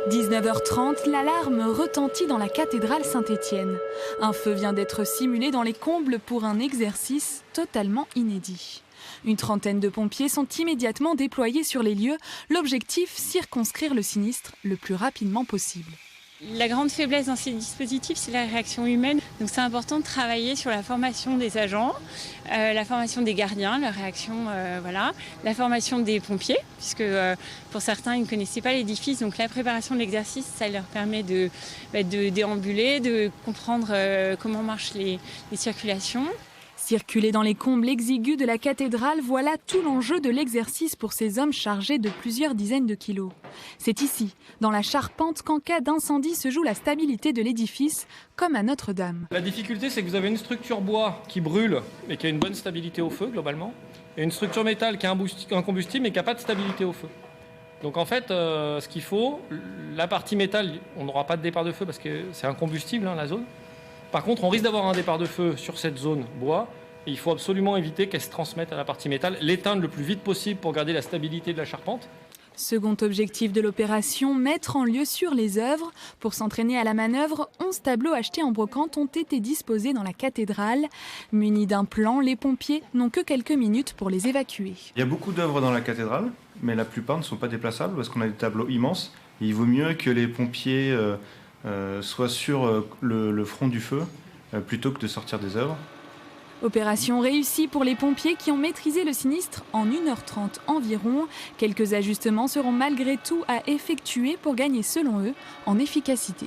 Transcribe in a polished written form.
19h30, l'alarme retentit dans la cathédrale Saint-Étienne. Un feu vient d'être simulé dans les combles pour un exercice totalement inédit. Une trentaine de pompiers sont immédiatement déployés sur les lieux. L'objectif, circonscrire le sinistre le plus rapidement possible. La grande faiblesse dans ces dispositifs, c'est la réaction humaine. Donc c'est important de travailler sur la formation des agents, la formation des gardiens, leur réaction, la formation des pompiers, puisque pour certains, ils ne connaissaient pas l'édifice. Donc la préparation de l'exercice, ça leur permet de déambuler, de comprendre comment marchent les circulations. Circuler dans les combles exigus de la cathédrale, voilà tout l'enjeu de l'exercice pour ces hommes chargés de plusieurs dizaines de kilos. C'est ici, dans la charpente, qu'en cas d'incendie se joue la stabilité de l'édifice, comme à Notre-Dame. La difficulté, c'est que vous avez une structure bois qui brûle et qui a une bonne stabilité au feu, globalement, et une structure métal qui a un combustible mais qui n'a pas de stabilité au feu. Donc en fait, ce qu'il faut, la partie métal, on n'aura pas de départ de feu parce que c'est un combustible, la zone. Par contre, on risque d'avoir un départ de feu sur cette zone bois et il faut absolument éviter qu'elle se transmette à la partie métal, l'éteindre le plus vite possible pour garder la stabilité de la charpente. Second objectif de l'opération, mettre en lieu sur les œuvres. Pour s'entraîner à la manœuvre, 11 tableaux achetés en brocante ont été disposés dans la cathédrale. Munis d'un plan, les pompiers n'ont que quelques minutes pour les évacuer. Il y a beaucoup d'œuvres dans la cathédrale, mais la plupart ne sont pas déplaçables parce qu'on a des tableaux immenses. Il vaut mieux que les pompiers soient sur le front du feu plutôt que de sortir des œuvres. Opération réussie pour les pompiers qui ont maîtrisé le sinistre en 1h30 environ. Quelques ajustements seront malgré tout à effectuer pour gagner, selon eux, en efficacité.